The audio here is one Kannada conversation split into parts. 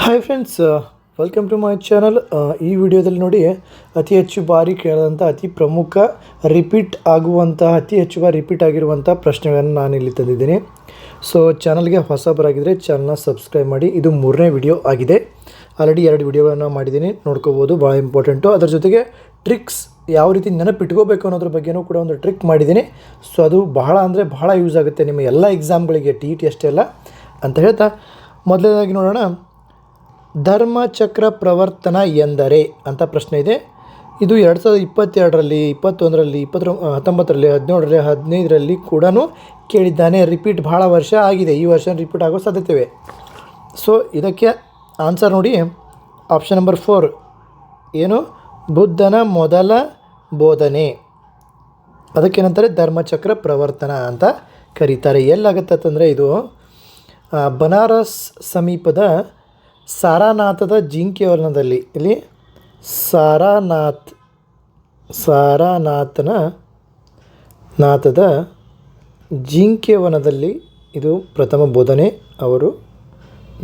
Hi friends, welcome to my channel. ಈ ವಿಡಿಯೋದಲ್ಲಿ ನೋಡಿ ಅತಿ ಹೆಚ್ಚು ಬಾರಿ ಕೇಳಿದಂಥ ಅತಿ ಪ್ರಮುಖ ಅತಿ ಹೆಚ್ಚು ಬಾರಿ ರಿಪೀಟ್ ಆಗಿರುವಂಥ ಪ್ರಶ್ನೆಗಳನ್ನು ನಾನು ಇಲ್ಲಿ ತಂದಿದ್ದೀನಿ. ಸೊ ಚಾನಲ್ಗೆ ಹೊಸಬರಾಗಿದ್ದರೆ ಚಾನಲ್ನ ಸಬ್ಸ್ಕ್ರೈಬ್ ಮಾಡಿ. ಇದು 3ನೇ ವಿಡಿಯೋ ಆಗಿದೆ. ಆಲ್ರೆಡಿ 2 ವಿಡಿಯೋಗಳನ್ನು ಮಾಡಿದ್ದೀನಿ, ನೋಡ್ಕೋಬೋದು. ಭಾಳ ಇಂಪಾರ್ಟೆಂಟು. ಅದರ ಜೊತೆಗೆ ಟ್ರಿಕ್ಸ್ ಯಾವ ರೀತಿ ನೆನಪಿಟ್ಕೋಬೇಕು ಅನ್ನೋದ್ರ ಬಗ್ಗೆನೂ ಕೂಡ ಒಂದು ಟ್ರಿಕ್ ಮಾಡಿದ್ದೀನಿ. ಸೊ ಅದು ಬಹಳ ಯೂಸ್ ಆಗುತ್ತೆ ನಿಮ್ಮ ಎಲ್ಲ ಎಕ್ಸಾಮ್ಗಳಿಗೆ, ಟಿ ಅಷ್ಟೇ ಅಲ್ಲ ಅಂತ ಹೇಳ್ತಾ ಮೊದಲನೇದಾಗಿ ನೋಡೋಣ. ಧರ್ಮಚಕ್ರ ಪ್ರವರ್ತನ ಎಂದರೆ ಅಂತ ಪ್ರಶ್ನೆ ಇದೆ. ಇದು 2022ರಲ್ಲಿ, 21ರಲ್ಲಿ, 19ರಲ್ಲಿ, 17ರಲ್ಲಿ, 15ರಲ್ಲಿ ಕೂಡ ಕೇಳಿದ್ದಾನೆ. ರಿಪೀಟ್ ಭಾಳ ವರ್ಷ ಆಗಿದೆ. ಈ ವರ್ಷ ರಿಪೀಟ್ ಆಗೋ ಸಾಧ್ಯತೆ ಇವೆ. ಸೊ ಇದಕ್ಕೆ ಆನ್ಸರ್ ನೋಡಿ, ಆಪ್ಷನ್ ನಂಬರ್ 4 ಏನು, ಬುದ್ಧನ ಮೊದಲ ಬೋಧನೆ. ಅದಕ್ಕೇನಂತಾರೆ, ಧರ್ಮಚಕ್ರ ಪ್ರವರ್ತನ ಅಂತ ಕರೀತಾರೆ. ಎಲ್ಲಾಗುತ್ತೆ ಅಂತಂದರೆ ಇದು ಬನಾರಸ್ ಸಮೀಪದ ಸಾರಾನಾಥದ ಜಿಂಕೆವನದಲ್ಲಿ, ಇಲ್ಲಿ ಸಾರಾನಾಥದ ಜಿಂಕೆವನದಲ್ಲಿ ಇದು ಪ್ರಥಮ ಬೋಧನೆ ಅವರು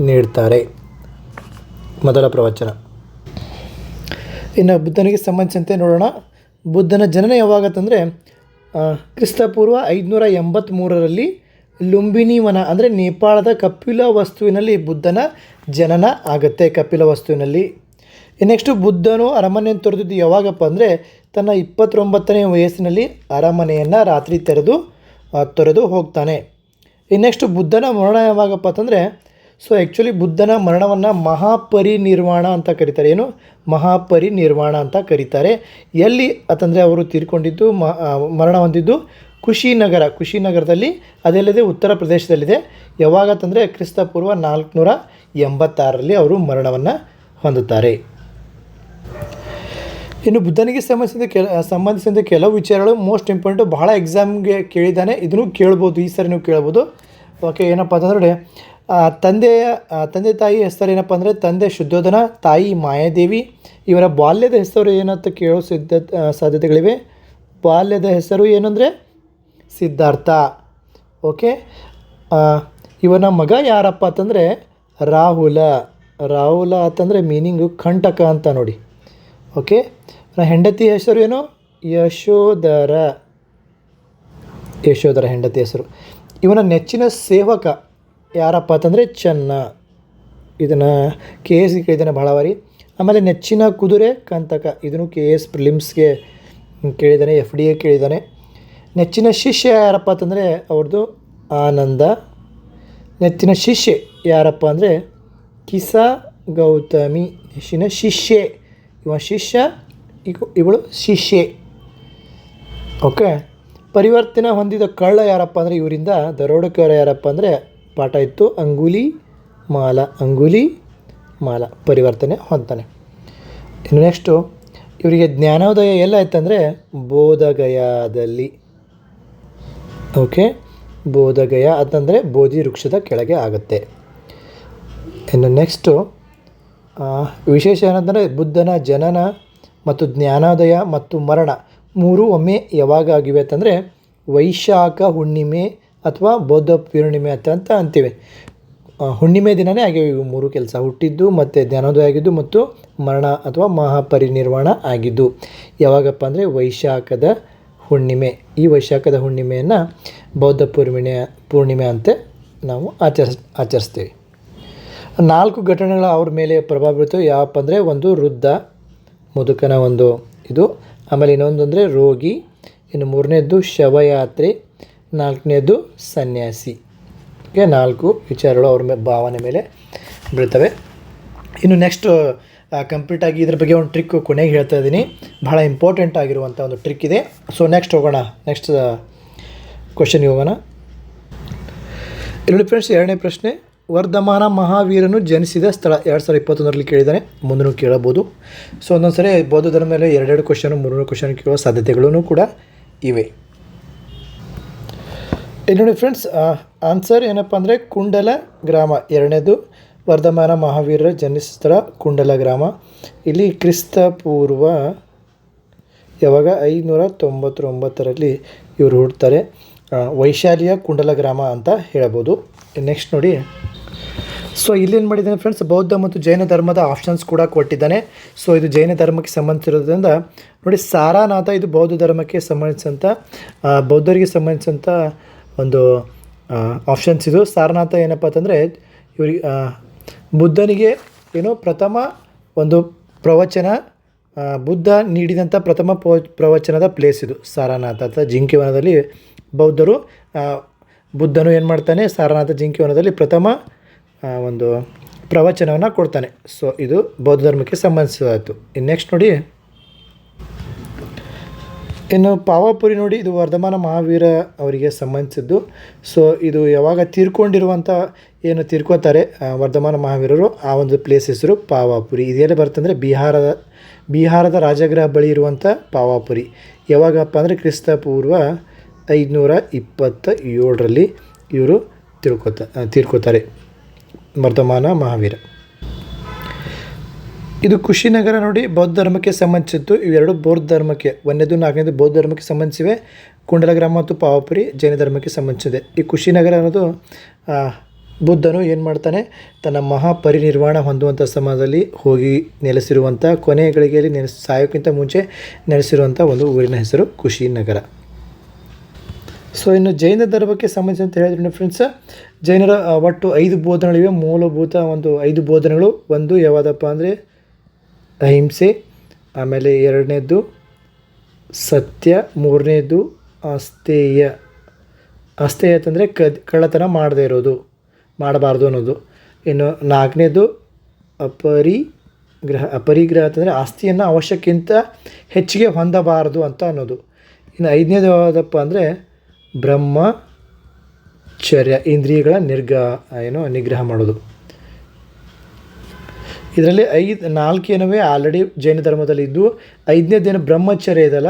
ನೀಡ್ತಾರೆ, ಮೊದಲ ಪ್ರವಚನ. ಇನ್ನು ಬುದ್ಧನಿಗೆ ಸಂಬಂಧಿಸಿದಂತೆ ನೋಡೋಣ. ಬುದ್ಧನ ಜನನ ಯಾವಾಗತ್ತಂದರೆ ಕ್ರಿಸ್ತಪೂರ್ವ 583ರಲ್ಲಿ ಲುಂಬಿನಿ ವನ ಅಂದರೆ ನೇಪಾಳದ ಕಪಿಲವಸ್ತುವಿನಲ್ಲಿ ಬುದ್ಧನ ಜನನ ಆಗುತ್ತೆ. ಕಪಿಲವಸ್ತುವಿನಲ್ಲಿ. ನೆಕ್ಸ್ಟು ಬುದ್ಧನು ಅರಮನೆಯನ್ನು ತೊರೆದಿದ್ದು ಯಾವಾಗಪ್ಪ ಅಂದರೆ ತನ್ನ 29ನೇ ವಯಸ್ಸಿನಲ್ಲಿ ಅರಮನೆಯನ್ನು ರಾತ್ರಿ ತೊರೆದು ಹೋಗ್ತಾನೆ. ನೆಕ್ಸ್ಟು ಬುದ್ಧನ ಮರಣ ಯಾವಾಗಪ್ಪ ಅಂತಂದರೆ, ಸೊ ಆ್ಯಕ್ಚುಲಿ ಬುದ್ಧನ ಮರಣವನ್ನು ಮಹಾಪರಿನಿರ್ವಾಣ ಅಂತ ಕರೀತಾರೆ. ಏನು, ಮಹಾಪರಿನಿರ್ವಾಣ ಅಂತ ಕರೀತಾರೆ. ಎಲ್ಲಿ ಅಂತಂದರೆ ಅವರು ತೀರ್ಕೊಂಡಿದ್ದು, ಮರಣ ಹೊಂದಿದ್ದು ಕುಶಿನಗರದಲ್ಲಿ, ಅದಲ್ಲದೆ ಉತ್ತರ ಪ್ರದೇಶದಲ್ಲಿದೆ. ಯಾವಾಗತ್ತಂದರೆ ಕ್ರಿಸ್ತಪೂರ್ವ 486ರಲ್ಲಿ ಅವರು ಮರಣವನ್ನು ಹೊಂದುತ್ತಾರೆ. ಇನ್ನು ಬುದ್ಧನಿಗೆ ಸಂಬಂಧಿಸಿದ ಕೆಲವು ವಿಚಾರಗಳು ಮೋಸ್ಟ್ ಇಂಪಾರ್ಟೆಂಟು, ಬಹಳ ಎಕ್ಸಾಮ್ಗೆ ಕೇಳಿದ್ದಾನೆ. ಇದನ್ನು ಕೇಳ್ಬೋದು, ಈ ಸರಿ ನೀವು ಕೇಳ್ಬೋದು. ಓಕೆ, ಏನಪ್ಪ ಅಂತಂದರೆ ತಂದೆ ತಾಯಿ ಹೆಸರು ಏನಪ್ಪ ಅಂದರೆ, ತಂದೆ ಶುದ್ಧೋಧನ, ತಾಯಿ ಮಾಯಾದೇವಿ. ಇವರ ಬಾಲ್ಯದ ಹೆಸರು ಏನಂತ ಕೇಳೋ ಸಾಧ್ಯತೆಗಳಿವೆ. ಬಾಲ್ಯದ ಹೆಸರು ಏನಂದರೆ ಸಿದ್ಧಾರ್ಥ. ಓಕೆ, ಇವನ ಮಗ ಯಾರಪ್ಪ ಅಂತಂದರೆ ರಾಹುಲ ಅಂತಂದರೆ ಮೀನಿಂಗು ಕಂಟಕ ಅಂತ ನೋಡಿ. ಓಕೆ, ಹೆಂಡತಿ ಹೆಸರು ಏನು, ಯಶೋಧರ ಹೆಂಡತಿ ಹೆಸರು. ಇವನ ನೆಚ್ಚಿನ ಸೇವಕ ಯಾರಪ್ಪ ಅಂತಂದರೆ ಚೆನ್ನ. ಇದನ್ನು KS ಕೇಳಿದ್ದಾನೆ ಭಾಳ ಬಾರಿ. ಆಮೇಲೆ ನೆಚ್ಚಿನ ಕುದುರೆ ಕಂತಕ, ಇದನ್ನು KS ಪ್ರಿಲಿಮ್ಸ್ಗೆ ಕೇಳಿದ್ದಾನೆ, FDA ಕೇಳಿದ್ದಾನೆ. ನೆಚ್ಚಿನ ಶಿಷ್ಯ ಯಾರಪ್ಪ ಅಂತಂದರೆ ಅವ್ರದ್ದು ಆನಂದ. ನೆಚ್ಚಿನ ಶಿಷ್ಯೆ ಯಾರಪ್ಪ ಅಂದರೆ ಕಿಸ ಗೌತಮಿ. ನೆಚ್ಚಿನ ಶಿಷ್ಯೆ, ಇವ ಶಿಷ್ಯ, ಇವಳು ಶಿಷ್ಯೆ. ಓಕೆ, ಪರಿವರ್ತನೆ ಹೊಂದಿದ ಕಳ್ಳ ಯಾರಪ್ಪ ಅಂದರೆ, ಇವರಿಂದ ದರೋಡೆಕೋರ ಯಾರಪ್ಪ ಅಂದರೆ ಪಾಠ ಇತ್ತು, ಅಂಗುಲಿ ಮಾಲ ಪರಿವರ್ತನೆ ಹೊಂದ್ತಾನೆ. ಇನ್ನು ನೆಕ್ಸ್ಟು ಇವರಿಗೆ ಜ್ಞಾನೋದಯ ಎಲ್ಲ ಆಯ್ತಂದರೆ ಬೋಧಗಯಾದಲ್ಲಿ. ಓಕೆ, ಬೋಧಗಯ ಅಂತಂದರೆ ಬೋಧಿ ವೃಕ್ಷದ ಕೆಳಗೆ ಆಗುತ್ತೆ. ಇನ್ನು ನೆಕ್ಸ್ಟು ವಿಶೇಷ ಏನಂತಂದರೆ ಬುದ್ಧನ ಜನನ ಮತ್ತು ಜ್ಞಾನೋದಯ ಮತ್ತು ಮರಣ 3 ಒಮ್ಮೆ ಯಾವಾಗ ಆಗಿವೆ ಅಂತಂದರೆ ವೈಶಾಖ ಹುಣ್ಣಿಮೆ ಅಥವಾ ಬೌದ್ಧ ಪೂರ್ಣಿಮೆ ಅಂತ ಅಂತೀವಿ. ಹುಣ್ಣಿಮೆ ದಿನವೇ ಆಗಿವೆ ಇವು 3 ಕೆಲಸ, ಹುಟ್ಟಿದ್ದು ಮತ್ತು ಜ್ಞಾನೋದಯ ಆಗಿದ್ದು ಮತ್ತು ಮರಣ ಅಥವಾ ಮಹಾಪರಿನಿರ್ವಾಣ ಆಗಿದ್ದು. ಯಾವಾಗಪ್ಪ ಅಂದರೆ ವೈಶಾಖದ ಹುಣ್ಣಿಮೆ. ಈ ವೈಶಾಖದ ಹುಣ್ಣಿಮೆಯನ್ನು ಬೌದ್ಧ ಪೂರ್ಣಿಮೆ ಅಂತ ನಾವು ಆಚರಿಸ್ತೀವಿ. 4 ಘಟನೆಗಳ ಅವ್ರ ಮೇಲೆ ಪ್ರಭಾವ ಬೀಳ್ತವೆ. ಯಾವಪ್ಪ ಅಂದರೆ, ಒಂದು ವೃದ್ಧ ಮುದುಕನ ಒಂದು ಇದು, ಆಮೇಲೆ ಇನ್ನೊಂದು ಅಂದರೆ ರೋಗಿ, ಇನ್ನು 3ನೇದ್ದು ಶವಯಾತ್ರೆ, 4ನೇದ್ದು ಸನ್ಯಾಸಿ. ಓಕೆ, 4 ವಿಚಾರಗಳು ಅವ್ರ ಭಾವನೆ ಮೇಲೆ ಬೀಳ್ತವೆ. ಇನ್ನು ನೆಕ್ಸ್ಟ್ ಕಂಪ್ಲೀಟಾಗಿ ಇದ್ರ ಬಗ್ಗೆ ಒಂದು ಟ್ರಿಕ್ ಕೊನೆಗೆ ಹೇಳ್ತಾ ಇದ್ದೀನಿ. ಭಾಳ ಇಂಪಾರ್ಟೆಂಟ್ ಆಗಿರುವಂಥ ಒಂದು ಟ್ರಿಕ್ ಇದೆ. ಸೊ ನೆಕ್ಸ್ಟ್ ಹೋಗೋಣ, ನೆಕ್ಸ್ಟ್ ಕ್ವಶನ್ಗೆ ಹೋಗೋಣ. ಇಲ್ಲಿ ಫ್ರೆಂಡ್ಸ್, 2ನೇ ಪ್ರಶ್ನೆ, ವರ್ಧಮಾನ ಮಹಾವೀರನು ಜನಿಸಿದ ಸ್ಥಳ 2021ರಲ್ಲಿ ಕೇಳಿದ್ದಾನೆ. ಮುಂದೂ ಕೇಳಬಹುದು. ಸೊ ಒಂದೊಂದು ಸರಿ ಬೌದ್ಧ ಧರ್ಮ ಮೇಲೆ 2 ಕ್ವಶನು 3 ಕ್ವಶನ್ ಕೇಳುವ ಸಾಧ್ಯತೆಗಳೂ ಕೂಡ ಇವೆ. ಇಲ್ಲಿ ನೋಡಿ ಫ್ರೆಂಡ್ಸ್, ಆನ್ಸರ್ ಏನಪ್ಪ ಅಂದರೆ ಕುಂಡಲ ಗ್ರಾಮ. 2ನೇದು ವರ್ಧಮಾನ ಮಹಾವೀರರ ಜನಿಸಿದ ಸ್ಥಳ ಕುಂಡಲ ಗ್ರಾಮ. ಇಲ್ಲಿ ಕ್ರಿಸ್ತಪೂರ್ವ ಯಾವಾಗ 599ರಲ್ಲಿ ಇವರು ಹುಡ್ತಾರೆ. ವೈಶಾಲಿಯ ಕುಂಡಲ ಗ್ರಾಮ ಅಂತ ಹೇಳ್ಬೋದು. ನೆಕ್ಸ್ಟ್ ನೋಡಿ, ಸೊ ಇಲ್ಲೇನು ಮಾಡಿದ್ದಾನೆ ಫ್ರೆಂಡ್ಸ್, ಬೌದ್ಧ ಮತ್ತು ಜೈನ ಧರ್ಮದ ಆಪ್ಷನ್ಸ್ ಕೂಡ ಕೊಟ್ಟಿದ್ದಾನೆ. ಸೊ ಇದು ಜೈನ ಧರ್ಮಕ್ಕೆ ಸಂಬಂಧಿಸಿರೋದ್ರಿಂದ ನೋಡಿ, ಸಾರಾನಾಥ ಇದು ಬೌದ್ಧ ಧರ್ಮಕ್ಕೆ ಸಂಬಂಧಿಸಿದಂಥ ಬೌದ್ಧರಿಗೆ ಸಂಬಂಧಿಸಿದಂಥ ಒಂದು ಆಪ್ಷನ್ಸ್. ಇದು ಸಾರನಾಥ ಏನಪ್ಪ ಅಂತಂದರೆ ಇವ್ರಿಗೆ ಬುದ್ಧನಿಗೆ ಏನು ಪ್ರಥಮ ಒಂದು ಪ್ರವಚನ, ಬುದ್ಧ ನೀಡಿದಂಥ ಪ್ರಥಮ ಪ್ರವಚನದ ಪ್ಲೇಸ್ ಇದು ಸಾರನಾಥ ಅಥವಾ ಜಿಂಕೆವನದಲ್ಲಿ. ಬೌದ್ಧರು ಬುದ್ಧನು ಏನು ಮಾಡ್ತಾನೆ, ಸಾರನಾಥ ಜಿಂಕೆವನದಲ್ಲಿ ಪ್ರಥಮ ಒಂದು ಪ್ರವಚನವನ್ನು ಕೊಡ್ತಾನೆ. ಸೊ ಇದು ಬೌದ್ಧ ಧರ್ಮಕ್ಕೆ ಸಂಬಂಧಿಸಿದಾಯಿತು. ಇನ್ನು ನೆಕ್ಸ್ಟ್ ನೋಡಿ, ಇನ್ನು ಪಾವಾಪುರಿ ನೋಡಿ, ಇದು ವರ್ಧಮಾನ ಮಹಾವೀರ ಅವರಿಗೆ ಸಂಬಂಧಿಸಿದ್ದು. ಸೊ ಇದು ಯಾವಾಗ ತೀರ್ಕೊಂಡಿರುವಂಥ ಏನು ತೀರ್ಕೋತಾರೆ ವರ್ಧಮಾನ ಮಹಾವೀರರು, ಆ ಒಂದು ಪ್ಲೇಸ್ ಹೆಸರು ಪಾವಾಪುರಿ. ಇದೆಲ್ಲ ಬರ್ತಂದರೆ ಬಿಹಾರದ ರಾಜಗೃಹ ಬಳಿ ಇರುವಂಥ ಪಾವಾಪುರಿ. ಯಾವಾಗಪ್ಪ ಅಂದರೆ ಕ್ರಿಸ್ತ ಪೂರ್ವ 527ರಲ್ಲಿ ಇವರು ತೀರ್ಕೋತಾರೆ ವರ್ಧಮಾನ ಮಹಾವೀರ. ಇದು ಕುಶಿನಗರ ನೋಡಿ, ಬೌದ್ಧ ಧರ್ಮಕ್ಕೆ ಸಂಬಂಧಿಸಿದ್ದು. ಇವೆರಡು ಬೌದ್ಧ ಧರ್ಮಕ್ಕೆ, 1ನೇದು 4ನೇದು ಬೌದ್ಧ ಧರ್ಮಕ್ಕೆ ಸಂಬಂಧಿಸಿವೆ. ಕುಂಡಲಗ್ರಾಮ ಮತ್ತು ಪಾವಾಪುರಿ ಜೈನ ಧರ್ಮಕ್ಕೆ ಸಂಬಂಧಿಸಿದೆ. ಈ ಕುಶಿನಗರ ಅನ್ನೋದು ಬುದ್ಧನು ಏನು ಮಾಡ್ತಾನೆ, ತನ್ನ ಮಹಾಪರಿನಿರ್ವಾಣ ಹೊಂದುವಂಥ ಸಮಯದಲ್ಲಿ ಹೋಗಿ ನೆಲೆಸಿರುವಂಥ ಕೊನೆಯ ಗಳಿಗೆಯಲ್ಲಿ ಸಾಯೋಕ್ಕಿಂತ ಮುಂಚೆ ನೆಲೆಸಿರುವಂಥ ಒಂದು ಊರಿನ ಹೆಸರು ಕುಶಿನಗರ. ಸೊ ಇನ್ನು ಜೈನ ಧರ್ಮಕ್ಕೆ ಸಂಬಂಧಿಸಿ ಅಂತ ಹೇಳಿದ್ರೆ ಫ್ರೆಂಡ್ಸ್, ಜೈನರ ಒಟ್ಟು 5 ಬೋಧನೆಗಳಿವೆ. ಮೂಲಭೂತ ಒಂದು 5 ಬೋಧನೆಗಳು. ಒಂದು ಯಾವುದಪ್ಪ ಅಂದರೆ ಅಹಿಂಸೆ, ಆಮೇಲೆ 2ನೇದು ಸತ್ಯ, 3ನೇದು ಅಸ್ತೇಯ. ಅಸ್ತೇಯ ಅಂತಂದರೆ ಕಳ್ಳತನ ಮಾಡಬಾರ್ದು ಅನ್ನೋದು. ಇನ್ನು 4ನೇದು ಅಪರಿಗ್ರಹ ಅಂತಂದರೆ ಆಸ್ತಿಯನ್ನು ಅವಶ್ಯಕ್ಕಿಂತ ಹೆಚ್ಚಿಗೆ ಹೊಂದಬಾರದು ಅಂತ ಅನ್ನೋದು. ಇನ್ನು 5ನೇದು ಯಾವುದಪ್ಪ ಅಂದರೆ ಬ್ರಹ್ಮಚರ್ಯ, ಇಂದ್ರಿಯಗಳ ನಿಗ್ರಹ ಮಾಡೋದು. ಇದರಲ್ಲಿ 4 ಏನವೇ ಆಲ್ರೆಡಿ ಜೈನ ಧರ್ಮದಲ್ಲಿ ಇದ್ದು, 5ನೇದೇನು ಬ್ರಹ್ಮಚರ್ಯ ಇದಲ್ಲ,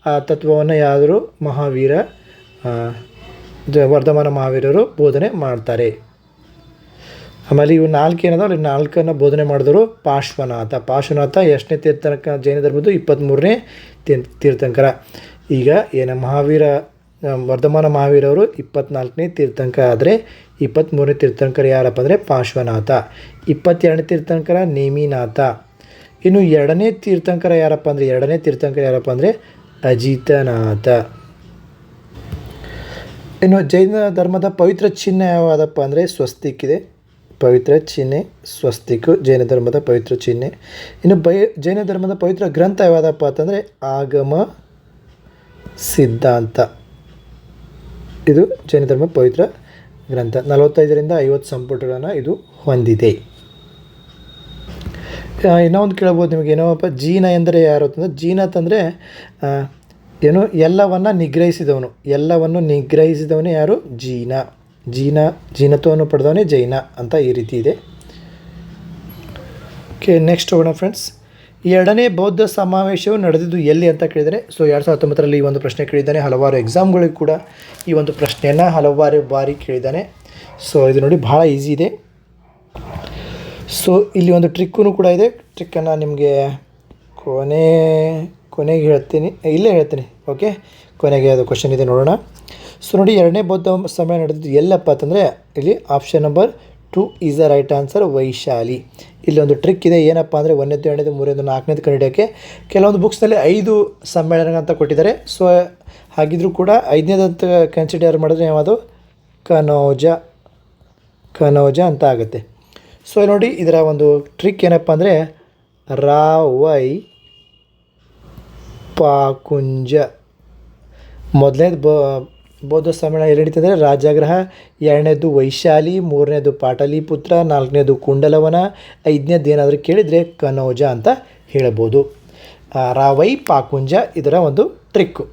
ಆ ತತ್ವವನ್ನು ಯಾರು ವರ್ಧಮಾನ ಮಹಾವೀರರು ಬೋಧನೆ ಮಾಡ್ತಾರೆ. ಆಮೇಲೆ ಇವು 4 ಏನದಾವ, 4 ಬೋಧನೆ ಮಾಡಿದವರು ಪಾರ್ಶ್ವನಾಥ ಎಷ್ಟನೇ ತೀರ್ಥಂಕರ ಜೈನ ಧರ್ಮದ್ದು, 23ನೇ ತೀರ್ಥಂಕರ. ಈಗ ವರ್ಧಮಾನ ಮಹಾವೀರವರು 24ನೇ ತೀರ್ಥಂಕರ ಆದರೆ 23ನೇ ತೀರ್ಥಂಕರ ಯಾರಪ್ಪ ಅಂದರೆ ಪಾರ್ಶ್ವನಾಥ. 22ನೇ ತೀರ್ಥಂಕರ ನೇಮಿನಾಥ. ಇನ್ನು 2ನೇ ತೀರ್ಥಂಕರ ಯಾರಪ್ಪ ಅಂದರೆ ಅಜಿತನಾಥ. ಇನ್ನು ಜೈನ ಧರ್ಮದ ಪವಿತ್ರ ಚಿಹ್ನೆ ಯಾವುದಪ್ಪ ಅಂದರೆ ಸ್ವಸ್ತಿಕ್ ಇದೆ. ಪವಿತ್ರ ಚಿಹ್ನೆ ಸ್ವಸ್ತಿಕ್ ಜೈನ ಧರ್ಮದ ಪವಿತ್ರ ಚಿಹ್ನೆ. ಇನ್ನು ಜೈನ ಧರ್ಮದ ಪವಿತ್ರ ಗ್ರಂಥ ಯಾವುದಪ್ಪ ಅಂತಂದರೆ ಆಗಮ ಸಿದ್ಧಾಂತ. ಇದು ಜೈನ ಧರ್ಮ ಪವಿತ್ರ ಗ್ರಂಥ. 45ರಿಂದ 50 ಸಂಪುಟಗಳನ್ನು ಇದು ಹೊಂದಿದೆ. ಇನ್ನೂ ಒಂದು ಕೇಳ್ಬೋದು ನಿಮಗೆ, ಏನೋಪ್ಪ ಜೀನ ಎಂದರೆ ಯಾರು ಅಂತಂದರೆ, ಜೀನ ಅಂತಂದರೆ ಏನು ಎಲ್ಲವನ್ನು ನಿಗ್ರಹಿಸಿದವನೇ ಯಾರು? ಜೀನತ್ವವನ್ನು ಪಡೆದವನೇ ಜೈನ ಅಂತ ಈ ರೀತಿ ಇದೆ. ಓಕೆ, ನೆಕ್ಸ್ಟ್ ಹೋಗೋಣ ಫ್ರೆಂಡ್ಸ್. 2ನೇ ಬೌದ್ಧ ಸಮಾವೇಶವು ನಡೆದಿದ್ದು ಎಲ್ಲಿ ಅಂತ ಕೇಳಿದರೆ, ಸೊ 2019ರಲ್ಲಿ ಈ ಒಂದು ಪ್ರಶ್ನೆ ಕೇಳಿದ್ದಾನೆ. ಹಲವಾರು ಎಕ್ಸಾಮ್ಗಳಿಗೆ ಕೂಡ ಈ ಒಂದು ಪ್ರಶ್ನೆಯನ್ನು ಹಲವಾರು ಬಾರಿ ಕೇಳಿದ್ದಾನೆ. ಸೊ ಇದು ನೋಡಿ ಭಾಳ ಈಸಿ ಇದೆ. ಸೊ ಇಲ್ಲಿ ಒಂದು ಟ್ರಿಕ್ಕೂ ಕೂಡ ಇದೆ. ಟ್ರಿಕ್ಕನ್ನು ನಿಮಗೆ ಕೊನೆಗೆ ಹೇಳ್ತೀನಿ. ಓಕೆ, ಕೊನೆಗೆ ಅದು ಕ್ವಶನ್ ಇದೆ, ನೋಡೋಣ. ಸೊ ನೋಡಿ, 2ನೇ ಬೌದ್ಧ ಸಮ್ಮೇಳನ ನಡೆದಿದ್ದು ಎಲ್ಲಪ್ಪ ಅಂತಂದರೆ ಇಲ್ಲಿ option number 2 is the right answer, Vaishali. ಇಲ್ಲೊಂದು ಟ್ರಿಕ್ ಇದೆ. ಏನಪ್ಪ ಅಂದರೆ 1ನೇದು 2ನೇದು 3ನೇದು 4ನೇದು ಕಂಡುಹಿಡಿಯೋಕ್ಕೆ ಕೆಲವೊಂದು ಬುಕ್ಸ್ನಲ್ಲಿ 5 ಸಮ್ಮೇಳನ ಅಂತ ಕೊಟ್ಟಿದ್ದಾರೆ. ಸೊ ಹಾಗಿದ್ರೂ ಕೂಡ 5ನೇದಂತ ಕನ್ಸಿಡರ್ ಮಾಡಿದ್ರೆ ಯಾವುದು ಕನೌಜ ಅಂತ ಆಗುತ್ತೆ. ಸೊ ನೋಡಿ, ಇದರ ಒಂದು ಟ್ರಿಕ್ ಏನಪ್ಪ ಅಂದರೆ ರಾವೈ ಪಾಕುಂಜ. ಮೊದಲನೇದು ಬೌದ್ಧ ಸಮ್ಮೇಳನ ಎಲ್ಲಿ ನಡೀತದೆ? ರಾಜಗೃಹ. 2ನೇದು ವೈಶಾಲಿ, 3ನೇದು ಪಾಟಲಿಪುತ್ರ, 4ನೇದು ಕುಂಡಲವನ, 5ನೇದು ಏನಾದರೂ ಕೇಳಿದರೆ ಕನೌಜ ಅಂತ ಹೇಳ್ಬೋದು. ರಾವೈ ಪಾಕುಂಜ ಇದರ ಒಂದು ಟ್ರಿಕ್ಕು.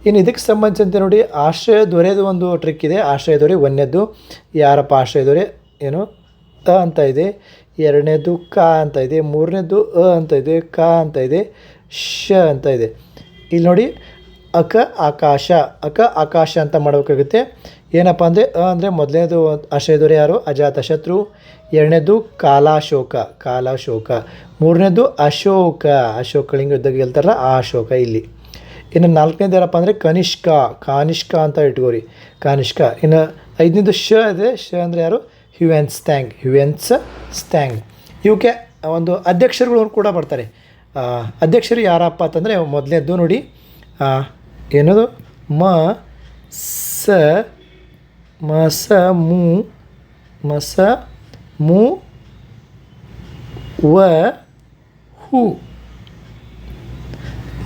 ಇನ್ನು ಇದಕ್ಕೆ ಸಂಬಂಧಿಸಿದಂತೆ ನೋಡಿ, ಆಶ್ರಯ ದೊರೆದು ಒಂದು ಟ್ರಿಕ್ ಇದೆ. ಆಶ್ರಯ ದೊರೆ 1ನೇದು ಯಾರಪ್ಪ ಆಶ್ರಯ ದೊರೆ? ಏನು ಅಂತ ಇದೆ. 2ನೇದು ಅಂತ ಇದೆ. 3ನೇದು ಅಂತ ಇದೆ. ಅಂತ ಇದೆ. ಅಂತ ಇದೆ. ಇಲ್ಲಿ ನೋಡಿ, ಆಕಾಶ ಅಂತ ಮಾಡಬೇಕಾಗುತ್ತೆ. ಏನಪ್ಪ ಅಂದರೆ ಅಂದರೆ ಮೊದಲನೇದು ಆಶ್ರಯ ದೊರೆ ಯಾರು? ಅಜಾತಶತ್ರು. 2ನೇದು ಕಾಲಾಶೋಕ. 3ನೇದು ಅಶೋಕಲಿಂಗ ಯುದ್ಧ ಗೆಲ್ತಾರಲ್ಲ ಆ ಅಶೋಕ ಇಲ್ಲಿ. ಇನ್ನು 4ನೇದು ಯಾರಪ್ಪ ಅಂದರೆ ಕಾನಿಷ್ಕ ಅಂತ ಇಟ್ಕೋರಿ, ಕಾನಿಷ್ಕ. ಇನ್ನು 5ನೇದು ಇದೆ. ಅಂದರೆ ಯಾರು? ಹ್ಯುವೆನ್ಸ್ ಸ್ಟ್ಯಾಂಗ್. ಇವಕ್ಕೆ ಒಂದು ಅಧ್ಯಕ್ಷರುಗಳು ಕೂಡ ಬರ್ತಾರೆ. ಅಧ್ಯಕ್ಷರು ಯಾರಪ್ಪ ಅಂತಂದರೆ ಮೊದಲನೇದ್ದು ನೋಡಿ, ಏನದು ಮ ಸ ಮು ವ ಹು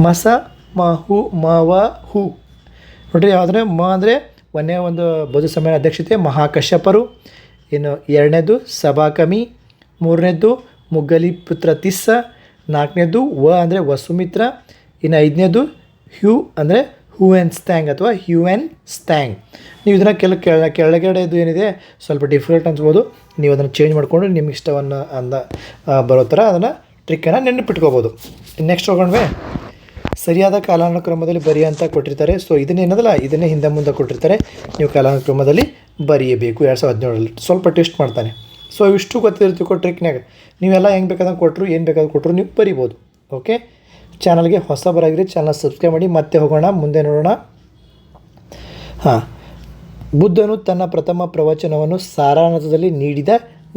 ಮಸ ಮ ಹು ಮ ವ ಹು ನೋಡಿರಿ. ಯಾವುದಂದರೆ ಮ ಅಂದರೆ ಒಂದೇ ಒಂದು ಬೌದ್ಧ ಸಮ್ಮೇಳನ ಅಧ್ಯಕ್ಷತೆ ಮಹಾಕಶ್ಯಪರು. ಇನ್ನು ಎರಡನೇದು ಸಭಾಕಮಿ, ಮೂರನೇದ್ದು ಮುಗ್ಗಲಿಪುತ್ರ ತಿಸ್ಸ, ನಾಲ್ಕನೇದು ವ ಅಂದರೆ ವಸುಮಿತ್ರ, ಇನ್ನು ಐದನೇದು ಹ್ಯೂ ಅಂದರೆ ಹ್ಯುವೆನ್ಸ್ಟ್ಯಾಂಗ್ ಅಥವಾ ಹ್ಯುವೆನ್ಸ್ಟ್ಯಾಂಗ್. ನೀವು ಇದನ್ನು ಕೆಳಗಡೆದು ಏನಿದೆ ಸ್ವಲ್ಪ ಡಿಫಿಕಲ್ಟ್ ಅನ್ಸ್ಬೋದು. ನೀವು ಅದನ್ನು ಚೇಂಜ್ ಮಾಡಿಕೊಂಡು ನಿಮ್ಗೆ ಇಷ್ಟವನ್ನು ಬರೋ ಥರ ಅದನ್ನು ಟ್ರಿಕ್ಕನ್ನು ನೆನಪಿಟ್ಕೋಬೋದು. ನೆಕ್ಸ್ಟ್ ಹೋಗೋಣವೇ, ಸರಿಯಾದ ಕಾಲಾನುಕ್ರಮದಲ್ಲಿ ಬರೆಯ ಅಂತ ಕೊಟ್ಟಿರ್ತಾರೆ. ಸೊ ಇದನ್ನೇನದಲ್ಲ ಇದನ್ನೇ ಹಿಂದೆ ಮುಂದೆ ಕೊಟ್ಟಿರ್ತಾರೆ, ನೀವು ಕಾಲಾನುಕ್ರಮದಲ್ಲಿ ಬರೆಯಬೇಕು. 2017ರಲ್ಲಿ ಸ್ವಲ್ಪ ಟೆಸ್ಟ್ ಮಾಡ್ತಾನೆ. ಸೊ ಇಷ್ಟು ಗೊತ್ತಿರ್ತಿಕೋ ಟ್ರಿಕ್ನಾಗ ನೀವೆಲ್ಲ ಹೆಂಗೆ ಬೇಕಾದಂಗೆ ಕೊಟ್ಟರು, ಏನು ಬೇಕಾದ್ರೂ ಕೊಟ್ಟರು ನೀವು ಬರಿಬೋದು. ಓಕೆ, ಚಾನಲ್ಗೆ ಹೊಸಬರಾಗಿರಿ, ಚಾನಲ್ ಸಬ್ಸ್ಕ್ರೈಬ್ ಮಾಡಿ. ಮತ್ತೆ ಹೋಗೋಣ, ಮುಂದೆ ನೋಡೋಣ. ಬುದ್ಧನು ತನ್ನ ಪ್ರಥಮ ಪ್ರವಚನವನ್ನು ಸಾರಾನಾಥದಲ್ಲಿ ನೀಡಿದ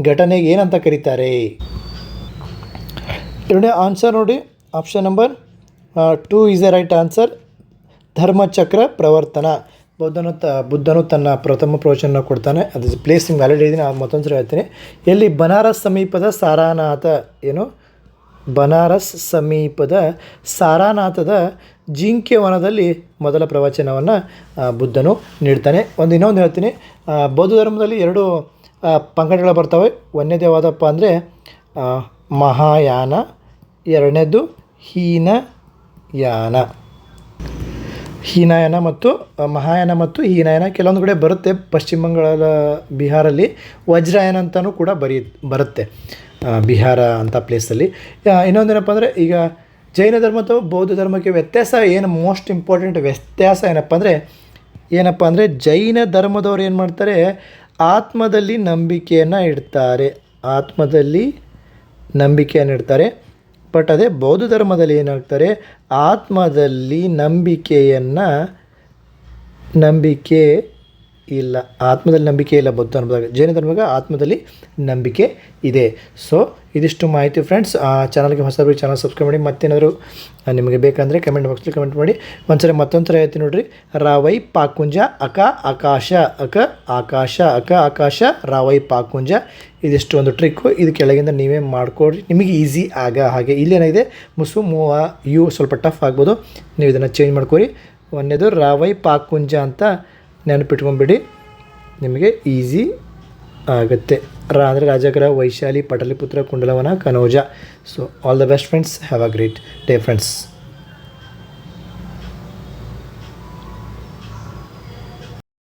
ಘಟನೆಗೆ ಏನಂತ ಕರೀತಾರೆ? ಎರಡನೇ ಆನ್ಸರ್ ನೋಡಿ, option number 2 is the right answer. ಧರ್ಮಚಕ್ರ ಪ್ರವರ್ತನ. ಬುದ್ಧನು ತನ್ನ ಪ್ರಥಮ ಪ್ರವಚನ ಕೊಡ್ತಾನೆ. ಅದು ಪ್ಲೇಸ್ ನಿಮ್ಗೆ ಆಲ್ರೆಡಿ ಹೇಳಿದ್ದೀನಿ, ಮತ್ತೊಂದು ಸರಿ ಹೇಳ್ತೀನಿ. ಎಲ್ಲಿ? ಬನಾರಸ್ ಸಮೀಪದ ಸಾರಾನಾಥ. ಏನು? ಬನಾರಸ್ ಸಮೀಪದ ಸಾರಾನಾಥದ ಜಿಂಕೆ ವನದಲ್ಲಿ ಮೊದಲ ಪ್ರವಚನವನ್ನು ಬುದ್ಧನು ನೀಡ್ತಾನೆ. ಇನ್ನೊಂದು ಹೇಳ್ತೀನಿ, ಬೌದ್ಧ ಧರ್ಮದಲ್ಲಿ 2 ಪಂಗಡಗಳು ಬರ್ತವೆ. ಒಂದನೇದು ಯಾವುದಪ್ಪ ಅಂದರೆ ಮಹಾಯಾನ, ಎರಡನೇದು ಹೀನಯಾನ ಮತ್ತು ಮಹಾಯಾನ ಮತ್ತು ಹೀನಯಾನ. ಕೆಲವೊಂದು ಕಡೆ ಬರುತ್ತೆ, ಪಶ್ಚಿಮ ಬಂಗಾಳ, ಬಿಹಾರಲ್ಲಿ ವಜ್ರಾಯನ ಅಂತಲೂ ಕೂಡ ಬರುತ್ತೆ, ಬಿಹಾರ ಅಂಥ ಪ್ಲೇಸಲ್ಲಿ. ಇನ್ನೊಂದೇನಪ್ಪ ಅಂದರೆ, ಈಗ ಜೈನ ಧರ್ಮ ಅಥವಾ ಬೌದ್ಧ ಧರ್ಮಕ್ಕೆ ವ್ಯತ್ಯಾಸ ಏನು, ಮೋಸ್ಟ್ ಇಂಪಾರ್ಟೆಂಟ್ ವ್ಯತ್ಯಾಸ ಏನಪ್ಪ ಅಂದರೆ ಜೈನ ಧರ್ಮದವ್ರು ಏನು ಮಾಡ್ತಾರೆ, ಆತ್ಮದಲ್ಲಿ ನಂಬಿಕೆಯನ್ನು ಇಡ್ತಾರೆ. ಬಟ್ ಅದೇ ಬೌದ್ಧ ಧರ್ಮದಲ್ಲಿ ಏನಾಗ್ತಾರೆ, ಆತ್ಮದಲ್ಲಿ ನಂಬಿಕೆ ಇಲ್ಲ ಬೌದ್ಧ ಧರ್ಮದಾಗ. ಜೈನ ಧರ್ಮದಾಗ ಆತ್ಮದಲ್ಲಿ ನಂಬಿಕೆ ಇದೆ. ಸೊ ಇದಿಷ್ಟು ಮಾಹಿತಿ ಫ್ರೆಂಡ್ಸ್. ಚಾನಲ್ಗೆ ಹೊಸಬರಿಗೆ ಚಾನಲ್ ಸಬ್ಸ್ಕ್ರೈಬ್ ಮಾಡಿ. ಮತ್ತೇನಾದರೂ ನಿಮಗೆ ಬೇಕಂದರೆ ಕಮೆಂಟ್ ಬಾಕ್ಸಲ್ಲಿ ಕಮೆಂಟ್ ಮಾಡಿ. ಒಂದ್ಸರಿ ಮತ್ತೊಂದು ಥರ ಹೇಳ್ತೀನಿ ನೋಡಿರಿ. ರಾವೈ ಪಾಕುಂಜ ಆಕಾಶ ರಾವೈ ಪಾಕುಂಜ. ಇದಿಷ್ಟು ಒಂದು ಟ್ರಿಕ್ಕು. ಇದು ಕೆಳಗಿಂದ ನೀವೇ ಮಾಡಿಕೊಡ್ರಿ, ನಿಮಗೆ ಈಸಿ ಹಾಗೆ. ಇಲ್ಲೇನಾಗಿದೆ ಮುಸು ಮೂವ ಯು ಸ್ವಲ್ಪ ಟಫ್ ಆಗ್ಬೋದು, ನೀವು ಇದನ್ನು ಚೇಂಜ್ ಮಾಡ್ಕೊರಿ. ಒಂದನೇದು ರಾವೈ ಪಾಕುಂಜ ಅಂತ ನೆನಪಿಟ್ಕೊಂಬಿಡಿ, ನಿಮಗೆ ಈಸಿ ಆಗುತ್ತೆ. ಅಂದರೆ Rajagriha, Vaishali, Pataliputra, Kundalavana, Kannauj. So all the best friends, have a great day friends.